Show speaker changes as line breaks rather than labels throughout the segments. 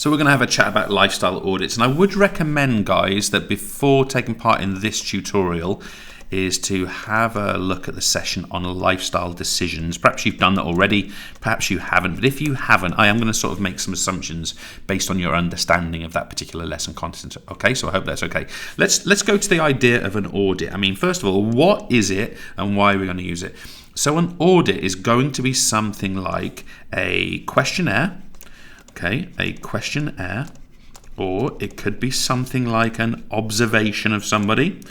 So we're going to have a chat about lifestyle audits, and I would recommend, guys, that before taking part in this tutorial is to have a look at the session on lifestyle decisions. Perhaps you've done that already, perhaps you haven't, but if you haven't, I am going to sort of make some assumptions based on your understanding of that particular lesson content. Okay, so I hope that's okay. Let's go to the idea of an audit. I mean, first of all, what is it and why are we going to use it? So an audit is going to be something like a questionnaire, okay, a questionnaire, or it could be something like an observation of somebody,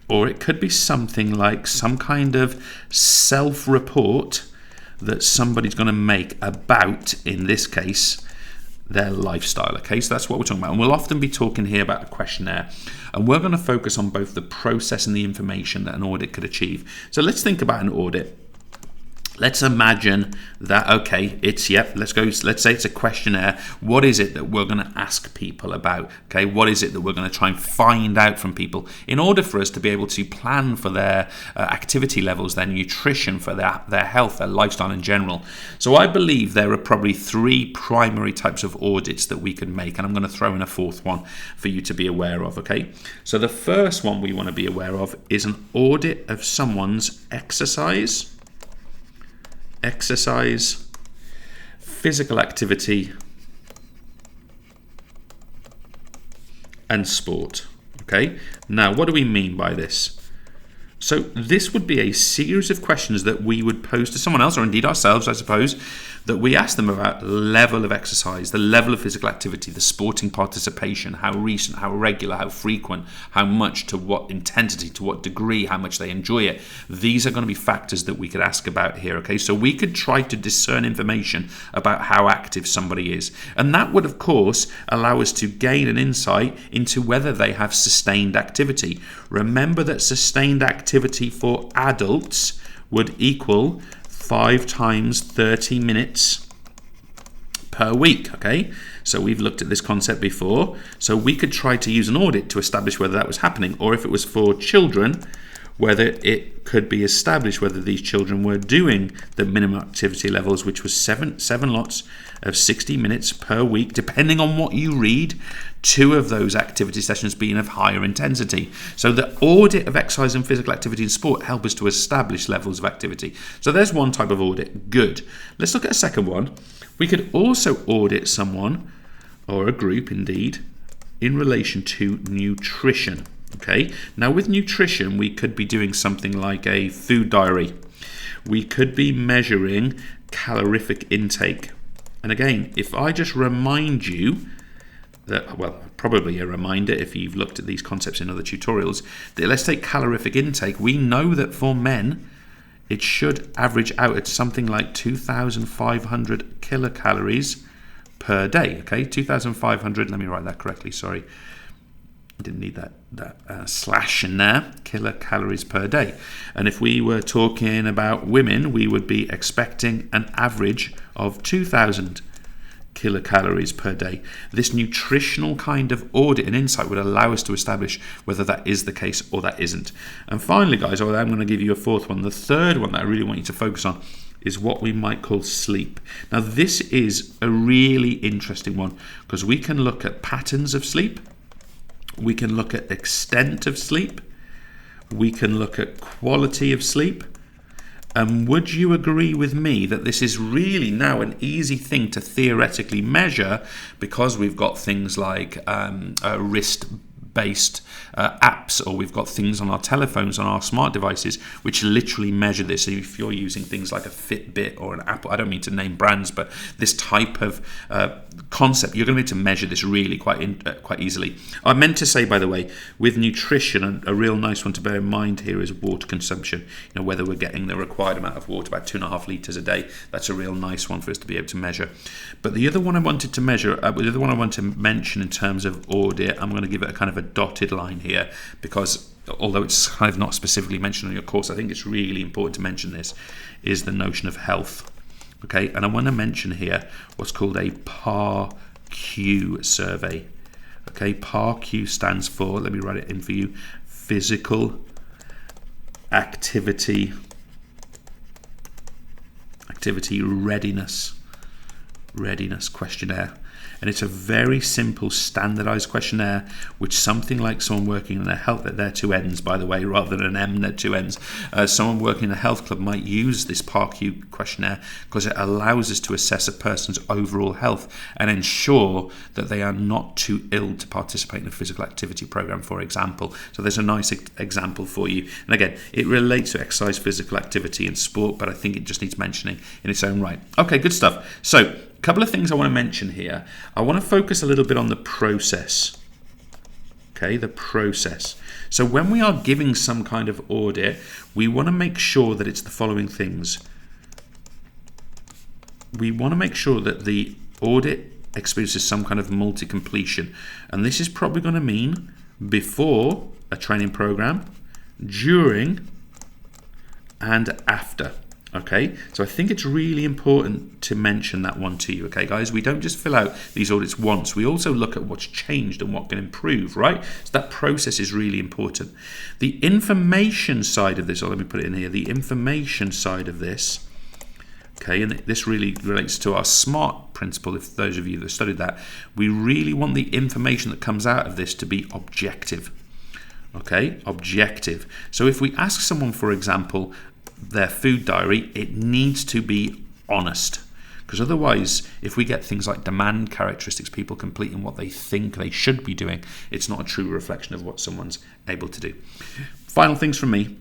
or it could be something like some kind of self-report that somebody's going to make about, in this case, their lifestyle. Okay, so that's what we're talking about. And we'll often be talking here about a questionnaire. And we're going to focus on both the process and the information that an audit could achieve. So let's think about an audit. Let's imagine that, okay, let's say it's a questionnaire. What is it that we're going to ask people about? Okay, what is it that we're going to try and find out from people in order for us to be able to plan for their activity levels, their nutrition, for their health, their lifestyle in general? So I believe there are probably three primary types of audits that we can make, and I'm going to throw in a fourth one for you to be aware of, okay? So the first one we want to be aware of is an audit of someone's exercise, physical activity, and sport. Okay, now what do we mean by this? So this would be a series of questions that we would pose to someone else, or indeed ourselves, I suppose, that we ask them about level of exercise, the level of physical activity, the sporting participation, how recent, how regular, how frequent, how much, to what intensity, to what degree, how much they enjoy it. These are going to be factors that we could ask about here, okay? So we could try to discern information about how active somebody is. And that would, of course, allow us to gain an insight into whether they have sustained activity. Remember that sustained activity for adults would equal 5 times 30 minutes per week, okay? So we've looked at this concept before. So we could try to use an audit to establish whether that was happening, or if it was for children, whether it could be established whether these children were doing the minimum activity levels, which was seven lots of 60 minutes per week, depending on what you read, 2 of those activity sessions being of higher intensity. So the audit of exercise and physical activity and sport help us to establish levels of activity. So there's one type of audit. Good. Let's look at a second one. We could also audit someone, or a group indeed, in relation to nutrition. Okay, now with nutrition, we could be doing something like a food diary. We could be measuring calorific intake. And again, if I just remind you that, well, probably a reminder if you've looked at these concepts in other tutorials, that let's take calorific intake. We know that for men, it should average out at something like 2,500 kilocalories per day. Okay, 2,500, let me write that correctly, sorry. I didn't need that slash in there, kilocalories per day. And if we were talking about women, we would be expecting an average of 2,000 kilocalories per day. This nutritional kind of audit and insight would allow us to establish whether that is the case or that isn't. And finally, guys, I'm going to give you a fourth one. The third one that I really want you to focus on is what we might call sleep. Now, this is a really interesting one because we can look at patterns of sleep. We can look at extent of sleep. We can look at quality of sleep. And would you agree with me that this is really now an easy thing to theoretically measure because we've got things like wrist-based apps, or we've got things on our telephones, on our smart devices, which literally measure this. So if you're using things like a Fitbit or an Apple, I don't mean to name brands, but this type of concept, you're going to need to measure this really quite easily. I meant to say, by the way, with nutrition, a real nice one to bear in mind here is water consumption. You know, whether we're getting the required amount of water, about 2.5 litres a day. That's a real nice one for us to be able to measure. But the other one I wanted to measure, the other one I want to mention in terms of audit, I'm going to give it a kind of a dotted line here, because although it's kind of not specifically mentioned on your course, I think it's really important to mention this, is the notion of health. Okay, and I want to mention here what's called a PAR-Q survey. Okay, PAR-Q stands for, let me write it in for you, physical activity readiness readiness questionnaire. And it's a very simple standardized questionnaire, which something like someone working in a health, they're two N's by the way, rather than an M, they're two N's. Someone working in a health club might use this PARQ questionnaire because it allows us to assess a person's overall health and ensure that they are not too ill to participate in a physical activity program, for example. So there's a nice example for you. And again, it relates to exercise, physical activity and sport, but I think it just needs mentioning in its own right. Okay, good stuff. So a couple of things I want to mention here. I want to focus a little bit on the process. Okay, the process. So when we are giving some kind of audit, we want to make sure that it's the following things. We want to make sure that the audit experiences some kind of multi-completion. And this is probably going to mean before a training program, during, and after. Okay, so I think it's really important to mention that one to you. Okay, guys, we don't just fill out these audits once. We also look at what's changed and what can improve, right? So that process is really important. The information side of this, or let me put it in here, the information side of this, okay, and this really relates to our SMART principle. If those of you that studied that, we really want the information that comes out of this to be objective. Okay, objective. So if we ask someone, for example, their food diary, it needs to be honest, because otherwise, if we get things like demand characteristics, people completing what they think they should be doing, it's not a true reflection of what someone's able to do. Final things from me.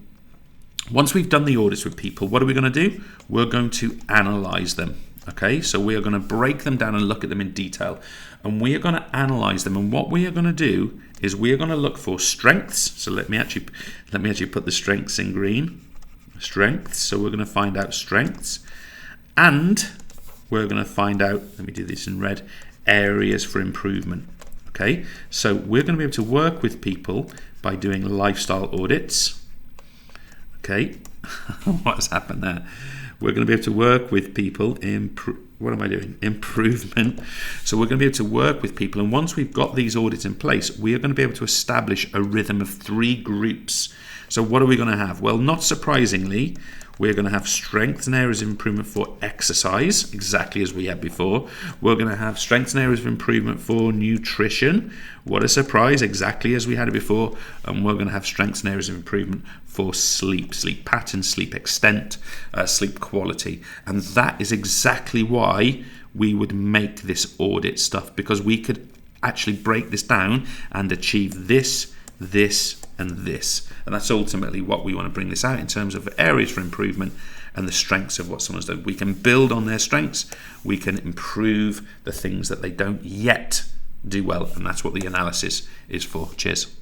Once we've done the audits with people, what are we going to do? We're going to analyze them. Okay, so we are going to break them down and look at them in detail, and we are going to analyze them. And what we are going to do is we are going to look for strengths. So let me actually put the strengths in green. Strengths. So we're going to find out strengths, and we're going to find out, let me do this in red, areas for improvement. Okay, so we're going to be able to work with people by doing lifestyle audits. Okay, what has happened there? We're going to be able to work with people in improvement. So we're going to be able to work with people, and once we've got these audits in place, we are going to be able to establish a rhythm of 3 groups. So what are we going to have? Well, not surprisingly, we're going to have strengths and areas of improvement for exercise, exactly as we had before. We're going to have strengths and areas of improvement for nutrition. What a surprise, exactly as we had it before. And we're going to have strengths and areas of improvement for sleep, sleep pattern, sleep extent, sleep quality. And that is exactly why we would make this audit stuff, because we could actually break this down and achieve this, and this. And that's ultimately what we want to bring this out in terms of areas for improvement and the strengths of what someone's done. We can build on their strengths, we can improve the things that they don't yet do well, and that's what the analysis is for. Cheers.